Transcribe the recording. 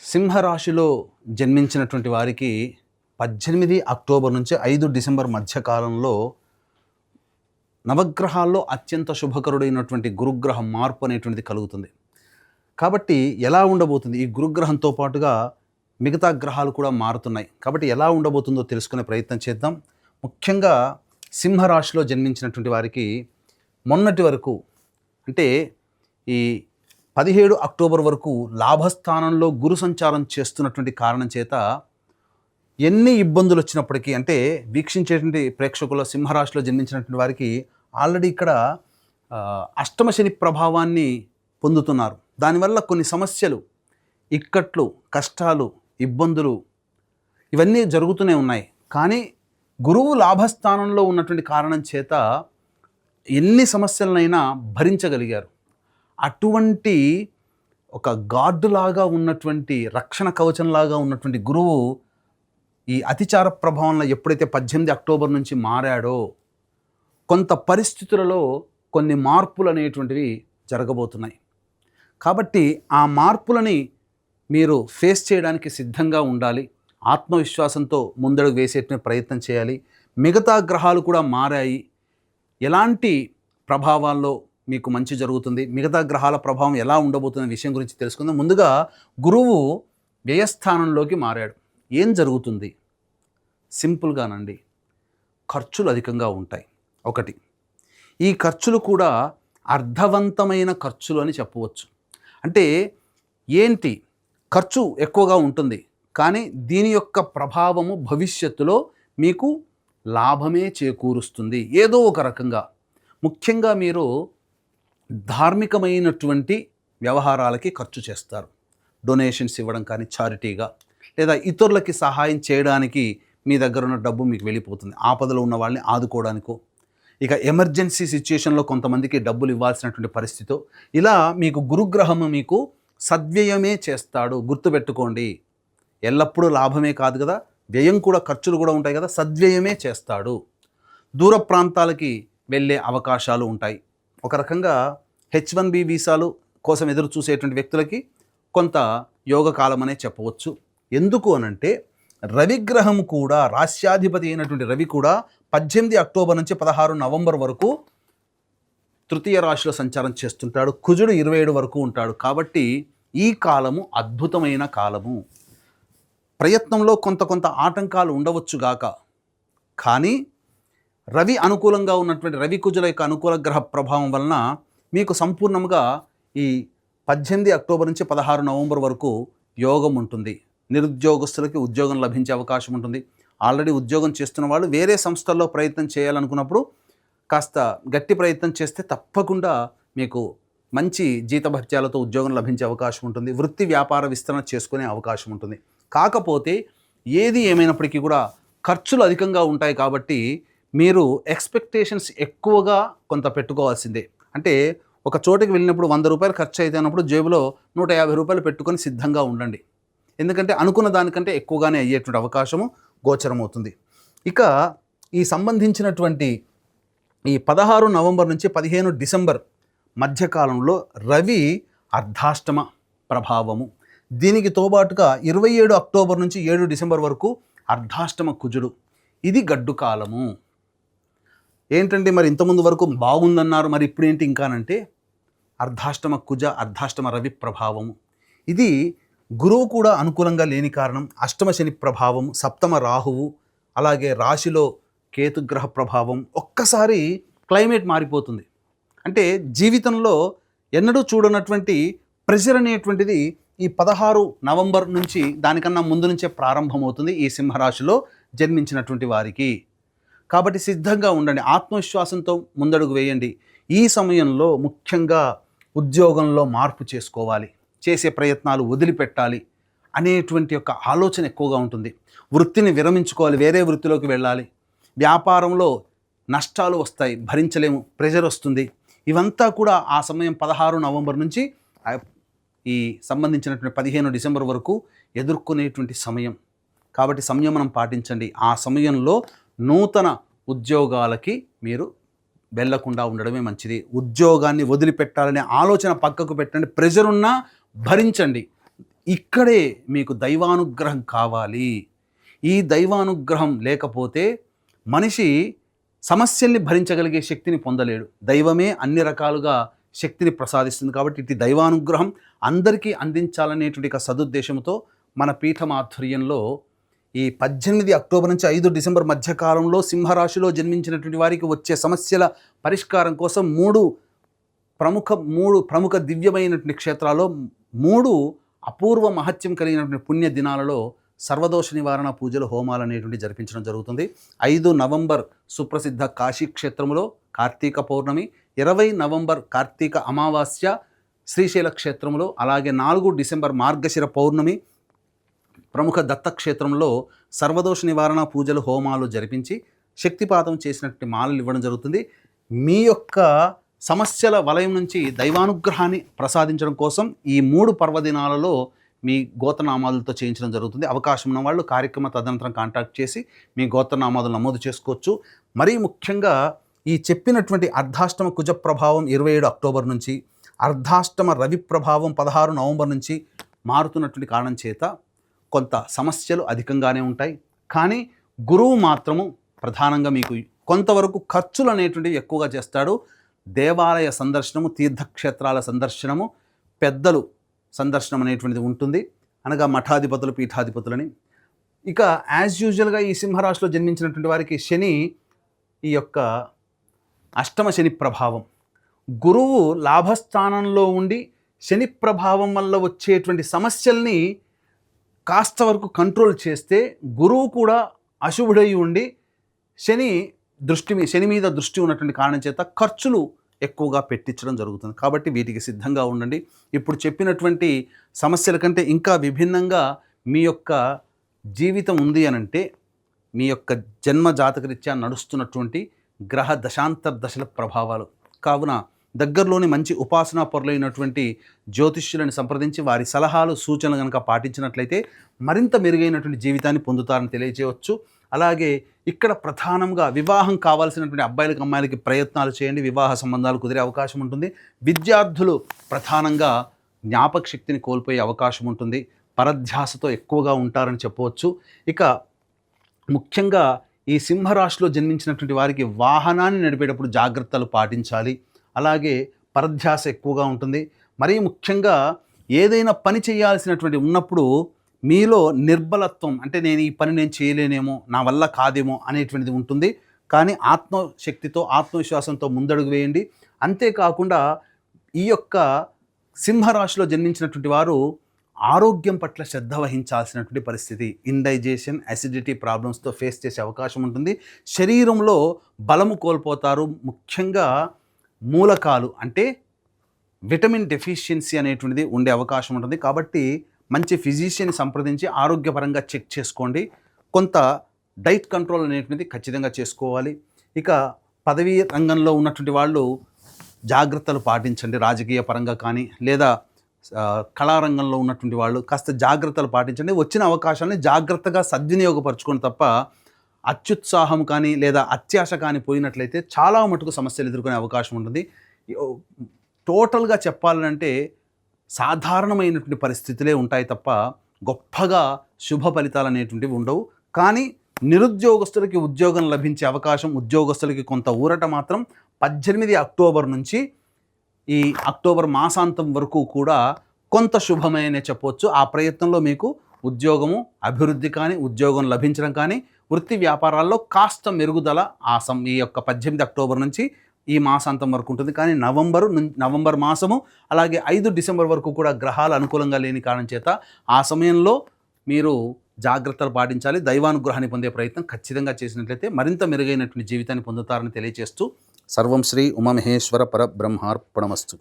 సింహరాశిలో జన్మించినటువంటి వారికి 18 అక్టోబర్ నుంచి 5 డిసెంబర్ మధ్యకాలంలో నవగ్రహాల్లో అత్యంత శుభకరుడైనటువంటి గురుగ్రహ మార్పు అనేటువంటిది కలుగుతుంది. కాబట్టి ఎలా ఉండబోతుంది? ఈ గురుగ్రహంతో పాటుగా మిగతా గ్రహాలు కూడా మారుతున్నాయి. కాబట్టి ఎలా ఉండబోతుందో తెలుసుకునే ప్రయత్నం చేద్దాం. ముఖ్యంగా సింహరాశిలో జన్మించినటువంటి వారికి మొన్నటి వరకు అంటే ఈ 17 అక్టోబర్ వరకు లాభస్థానంలో గురు సంచారం చేస్తున్నటువంటి కారణం చేత ఎన్ని ఇబ్బందులు వచ్చినప్పటికీ, అంటే వీక్షించేటువంటి ప్రేక్షకుల సింహరాశిలో జన్మించినటువంటి వారికి ఆల్రెడీ ఇక్కడ అష్టమ శని ప్రభావాన్ని పొందుతున్నారు. దానివల్ల కొన్ని సమస్యలు, ఇక్కట్లు, కష్టాలు, ఇబ్బందులు ఇవన్నీ జరుగుతూనే ఉన్నాయి. కానీ గురువు లాభస్థానంలో ఉన్నటువంటి కారణం చేత ఎన్ని సమస్యలనైనా భరించగలిగారు. అటువంటి ఒక గార్డులాగా ఉన్నటువంటి, రక్షణ కవచంలాగా ఉన్నటువంటి గురువు ఈ అతిచార ప్రభావంలో ఎప్పుడైతే 18 అక్టోబర్ నుంచి మారాడో కొంత పరిస్థితులలో కొన్ని మార్పులు అనేటువంటివి జరగబోతున్నాయి. కాబట్టి ఆ మార్పులని మీరు ఫేస్ చేయడానికి సిద్ధంగా ఉండాలి. ఆత్మవిశ్వాసంతో ముందడుగు వేసేటువంటి ప్రయత్నం చేయాలి. మిగతా గ్రహాలు కూడా మారాయి. ఎలాంటి ప్రభావాల్లో మీకు మంచి జరుగుతుంది, మిగతా గ్రహాల ప్రభావం ఎలా ఉండబోతున్న విషయం గురించి తెలుసుకుందాం. ముందుగా గురువు వ్యయస్థానంలోకి మారాడు. ఏం జరుగుతుంది? సింపుల్గానండి, ఖర్చులు అధికంగా ఉంటాయి. ఒకటి, ఈ ఖర్చులు కూడా అర్థవంతమైన ఖర్చులు అని చెప్పవచ్చు. అంటే ఏంటి? ఖర్చు ఎక్కువగా ఉంటుంది, కానీ దీని యొక్క ప్రభావము భవిష్యత్తులో మీకు లాభమే చేకూరుస్తుంది ఏదో ఒక రకంగా. ముఖ్యంగా మీరు ధార్మికమైనటువంటి వ్యవహారాలకి ఖర్చు చేస్తారు. డొనేషన్స్ ఇవ్వడం కానీ, చారిటీగా, లేదా ఇతరులకి సహాయం చేయడానికి మీ దగ్గర ఉన్న డబ్బు మీకు వెళ్ళిపోతుంది. ఆపదలో ఉన్న వాళ్ళని ఆదుకోవడానికో, ఇక ఎమర్జెన్సీ సిచ్యుయేషన్లో కొంతమందికి డబ్బులు ఇవ్వాల్సినటువంటి పరిస్థితో, ఇలా మీకు గురుగ్రహము మీకు సద్వ్యయమే చేస్తాడు. గుర్తుపెట్టుకోండి, ఎల్లప్పుడూ లాభమే కాదు కదా, వ్యయం కూడా, ఖర్చులు కూడా ఉంటాయి కదా. సద్వ్యయమే చేస్తాడు. దూర ప్రాంతాలకి వెళ్ళే అవకాశాలు ఉంటాయి. ఒక రకంగా H1B వీసాలు కోసం ఎదురు చూసేటువంటి వ్యక్తులకి కొంత యోగకాలం అనే చెప్పవచ్చు. ఎందుకు అనంటే రవిగ్రహం కూడా, రాశ్యాధిపతి అయినటువంటి రవి కూడా 18 అక్టోబర్ నుంచి 16 నవంబర్ వరకు తృతీయ రాశిలో సంచారం చేస్తుంటాడు. కుజుడు 27 వరకు ఉంటాడు. కాబట్టి ఈ కాలము అద్భుతమైన కాలము. ప్రయత్నంలో కొంత ఆటంకాలు ఉండవచ్చుగాక, కానీ రవి అనుకూలంగా ఉన్నటువంటి, రవి కుజుల యొక్క అనుకూల గ్రహ ప్రభావం వలన మీకు సంపూర్ణంగా ఈ 18 అక్టోబర్ నుంచి 16 నవంబర్ వరకు యోగం ఉంటుంది. నిరుద్యోగస్తులకి ఉద్యోగం లభించే అవకాశం ఉంటుంది. ఆల్రెడీ ఉద్యోగం చేస్తున్న వాళ్ళు వేరే సంస్థల్లో ప్రయత్నం చేయాలనుకున్నప్పుడు కాస్త గట్టి ప్రయత్నం చేస్తే తప్పకుండా మీకు మంచి జీతభత్యాలతో ఉద్యోగం లభించే అవకాశం ఉంటుంది. వృత్తి వ్యాపార విస్తరణ చేసుకునే అవకాశం ఉంటుంది. కాకపోతే ఏది ఏమైనప్పటికీ కూడా ఖర్చులు అధికంగా ఉంటాయి. కాబట్టి మీరు ఎక్స్పెక్టేషన్స్ ఎక్కువగా కొంత పెట్టుకోవాల్సిందే. అంటే ఒక చోటికి వెళ్ళినప్పుడు 100 రూపాయలు ఖర్చు అయితే అన్నప్పుడు జేబులో 150 రూపాయలు పెట్టుకొని సిద్ధంగా ఉండండి. ఎందుకంటే అనుకున్న దానికంటే ఎక్కువగానే అయ్యేటువంటి అవకాశము గోచరమవుతుంది. ఇక ఈ సంబంధించినటువంటి ఈ 16 నవంబర్ నుంచి 15 డిసెంబర్ మధ్యకాలంలో రవి అర్ధాష్టమ ప్రభావము, దీనికి తోబాటుగా 27 అక్టోబర్ నుంచి 7 డిసెంబర్ వరకు అర్ధాష్టమ కుజుడు. ఇది గడ్డు కాలము. ఏంటంటే మరి ఇంతకుముందు వరకు బాగుందన్నారు, మరి ఇప్పుడు ఏంటి ఇంకానంటే అర్ధాష్టమ కుజ, అర్ధాష్టమ రవి ప్రభావము. ఇది గురువు కూడా అనుకూలంగా లేని కారణం. అష్టమ శని ప్రభావం, సప్తమ రాహువు, అలాగే రాశిలో కేతుగ్రహ ప్రభావం. ఒక్కసారి క్లైమేట్ మారిపోతుంది. అంటే జీవితంలో ఎన్నడూ చూడనటువంటి ప్రెషర్ అనేటువంటిది ఈ 16 నవంబర్ నుంచి, దానికన్నా ముందు నుంచే ప్రారంభమవుతుంది ఈ సింహరాశిలో జన్మించినటువంటి వారికి. కాబట్టి సిద్ధంగా ఉండండి, ఆత్మవిశ్వాసంతో ముందడుగు వేయండి. ఈ సమయంలో ముఖ్యంగా ఉద్యోగంలో మార్పు చేసుకోవాలి, చేసే ప్రయత్నాలు వదిలిపెట్టాలి అనేటువంటి యొక్క ఆలోచన ఎక్కువగా ఉంటుంది. వృత్తిని విరమించుకోవాలి, వేరే వృత్తిలోకి వెళ్ళాలి. వ్యాపారంలో నష్టాలు వస్తాయి, భరించలేము, ప్రెషర్ వస్తుంది. ఇవంతా కూడా ఆ సమయం 16 నవంబర్ నుంచి ఈ సంబంధించినటువంటి 15 డిసెంబర్ వరకు ఎదుర్కొనేటువంటి సమయం. కాబట్టి సంయమనం పాటించండి. ఆ సమయంలో నూతన ఉద్యోగాలకి మీరు వెళ్లకుండా ఉండడమే మంచిది. ఉద్యోగాన్ని వదిలిపెట్టాలనే ఆలోచన పక్కకు పెట్టండి. ప్రెషర్ ఉన్నా భరించండి. ఇక్కడే మీకు దైవానుగ్రహం కావాలి. ఈ దైవానుగ్రహం లేకపోతే మనిషి సమస్యల్ని భరించగలిగే శక్తిని పొందలేడు. దైవమే అన్ని రకాలుగా శక్తిని ప్రసాదిస్తుంది. కాబట్టి ఇటు దైవానుగ్రహం అందరికీ అందించాలనేటువంటి ఒక సదుద్దేశంతో మన పీఠం ఆధ్వర్యంలో ఈ 18 అక్టోబర్ నుంచి 5 డిసెంబర్ మధ్యకాలంలో సింహరాశిలో జన్మించినటువంటి వారికి వచ్చే సమస్యల పరిష్కారం కోసం మూడు ప్రముఖ దివ్యమైనటువంటి క్షేత్రాల్లో 3 అపూర్వ మహత్యం కలిగినటువంటి పుణ్య దినాలలో సర్వదోష నివారణ పూజలు హోమాలు అనేటువంటి జరిపించడం జరుగుతుంది. 5 నవంబర్ సుప్రసిద్ధ కాశీ క్షేత్రంలో కార్తీక పౌర్ణమి, 20 నవంబర్ కార్తీక అమావాస్య శ్రీశైల క్షేత్రంలో, అలాగే 4 డిసెంబర్ మార్గశిర పౌర్ణమి ప్రముఖ దత్తక్షేత్రంలో సర్వదోష నివారణ పూజలు హోమాలు జరిపించి శక్తిపాతం చేసినటువంటి మాలలు ఇవ్వడం జరుగుతుంది. మీ యొక్క సమస్యల వలయం నుంచి దైవానుగ్రహాన్ని ప్రసాదించడం కోసం ఈ 3 పర్వదినాలలో మీ గోత్రనామాలతో చేయించడం జరుగుతుంది. అవకాశం ఉన్న వాళ్ళు కార్యక్రమ తదనంతరం కాంటాక్ట్ చేసి మీ గోత్రనామాలు నమోదు చేసుకోవచ్చు. మరీ ముఖ్యంగా ఈ చెప్పినటువంటి అర్ధాష్టమ కుజ ప్రభావం 27 అక్టోబర్ నుంచి, అర్ధాష్టమ రవి ప్రభావం 16 నవంబర్ నుంచి మారుతున్నటువంటి కారణం చేత కొంత సమస్యలు అధికంగానే ఉంటాయి. కానీ గురువు మాత్రము ప్రధానంగా మీకు కొంతవరకు ఖర్చులు అనేటువంటివి ఎక్కువగా చేస్తాడు. దేవాలయ సందర్శనము, తీర్థక్షేత్రాల సందర్శనము, పెద్దలు సందర్శనం అనేటువంటిది ఉంటుంది, అనగా మఠాధిపతులు, పీఠాధిపతులని. ఇక యాజ్ యూజువల్గా ఈ సింహరాశిలో జన్మించినటువంటి వారికి శని, ఈ యొక్క అష్టమ శని ప్రభావం, గురువు లాభస్థానంలో ఉండి శని ప్రభావం వల్ల వచ్చేటువంటి సమస్యల్ని కాస్త వరకు కంట్రోల్ చేస్తే, గురువు కూడా అశుభుడై ఉండి శని మీద దృష్టి ఉన్నటువంటి కారణం చేత ఖర్చులు ఎక్కువగా పెట్టించడం జరుగుతుంది. కాబట్టి వీటికి సిద్ధంగా ఉండండి. ఇప్పుడు చెప్పినటువంటి సమస్యల కంటే ఇంకా విభిన్నంగా మీ యొక్క జీవితం ఉంది అనంటే, మీ యొక్క జన్మ జాతకరీత్యా నడుస్తున్నటువంటి గ్రహ దశాంతర్దశల ప్రభావాలు. కావున దగ్గరలోని మంచి ఉపాసనా పరులైనటువంటి జ్యోతిష్యులను సంప్రదించి వారి సలహాలు, సూచనలు కనుక పాటించినట్లయితే మరింత మెరుగైనటువంటి జీవితాన్ని పొందుతారని తెలియజేయవచ్చు. అలాగే ఇక్కడ ప్రధానంగా వివాహం కావాల్సినటువంటి అబ్బాయిలకి, అమ్మాయిలకి ప్రయత్నాలు చేయండి. వివాహ సంబంధాలు కుదిరే అవకాశం ఉంటుంది. విద్యార్థులు ప్రధానంగా జ్ఞాపక శక్తిని కోల్పోయే అవకాశం ఉంటుంది. పరధ్యాసతో ఎక్కువగా ఉంటారని చెప్పవచ్చు. ఇక ముఖ్యంగా ఈ సింహరాశిలో జన్మించినటువంటి వారికి వాహనాన్ని నడిపేటప్పుడు జాగ్రత్తలు పాటించాలి. అలాగే పరధ్యాస ఎక్కువగా ఉంటుంది. మరీ ముఖ్యంగా ఏదైనా పని చేయాల్సినటువంటి ఉన్నప్పుడు మీలో నిర్బలత్వం, అంటే నేను ఈ పని నేను చేయలేనేమో, నా వల్ల కాదేమో అనేటువంటిది ఉంటుంది. కానీ ఆత్మశక్తితో, ఆత్మవిశ్వాసంతో ముందడుగు వేయండి. అంతేకాకుండా ఈ యొక్క సింహరాశిలో జన్మించినటువంటి వారు ఆరోగ్యం పట్ల శ్రద్ధ వహించాల్సినటువంటి పరిస్థితి. ఇండైజెషన్, అసిడిటీ ప్రాబ్లమ్స్తో ఫేస్ చేసే అవకాశం ఉంటుంది. శరీరంలో బలము కోల్పోతారు. ముఖ్యంగా మూలకాలు, అంటే విటమిన్ డెఫిషియన్సీ అనేటువంటిది ఉండే అవకాశం ఉంటుంది. కాబట్టి మంచి ఫిజిషియన్ని సంప్రదించి ఆరోగ్యపరంగా చెక్ చేసుకోండి. కొంత డైట్ కంట్రోల్ అనేటువంటిది ఖచ్చితంగా చేసుకోవాలి. ఇక పదవీ రంగంలో ఉన్నటువంటి వాళ్ళు జాగ్రత్తలు పాటించండి. రాజకీయ పరంగా కానీ లేదా కళారంగంలో ఉన్నటువంటి వాళ్ళు కాస్త జాగ్రత్తలు పాటించండి. వచ్చిన అవకాశాన్ని జాగ్రత్తగా సద్వినియోగపరచుకొని తప్ప అత్యుత్సాహం కానీ లేదా అత్యాశ కానీ పోయినట్లయితే చాలా మటుకు సమస్యలు ఎదుర్కొనే అవకాశం ఉంటుంది. టోటల్గా చెప్పాలంటే సాధారణమైనటువంటి పరిస్థితులే ఉంటాయి తప్ప గొప్పగా శుభ ఫలితాలు అనేటువంటివి ఉండవు. కానీ నిరుద్యోగస్తులకి ఉద్యోగం లభించే అవకాశం, ఉద్యోగస్తులకి కొంత ఊరట మాత్రం 18 అక్టోబర్ నుంచి ఈ అక్టోబర్ మాసాంతం వరకు కూడా కొంత శుభమనే చెప్పవచ్చు. ఆ ప్రయత్నంలో మీకు ఉద్యోగము అభివృద్ధి కానీ, ఉద్యోగం లభించడం కానీ, వృత్తి వ్యాపారాల్లో కాస్త మెరుగుదల ఈ యొక్క 18 అక్టోబర్ నుంచి ఈ మాసాంతం వరకు ఉంటుంది. కానీ నవంబర్ మాసము అలాగే 5 డిసెంబర్ వరకు కూడా గ్రహాలు అనుకూలంగా లేని కారణం చేత ఆ సమయంలో మీరు జాగ్రత్తలు పాటించాలి. దైవానుగ్రహాన్ని పొందే ప్రయత్నం ఖచ్చితంగా చేసినట్లయితే మరింత మెరుగైనటువంటి జీవితాన్ని పొందుతారని తెలియజేస్తూ సర్వం శ్రీ ఉమామహేశ్వర పరబ్రహ్మార్పణమస్తు.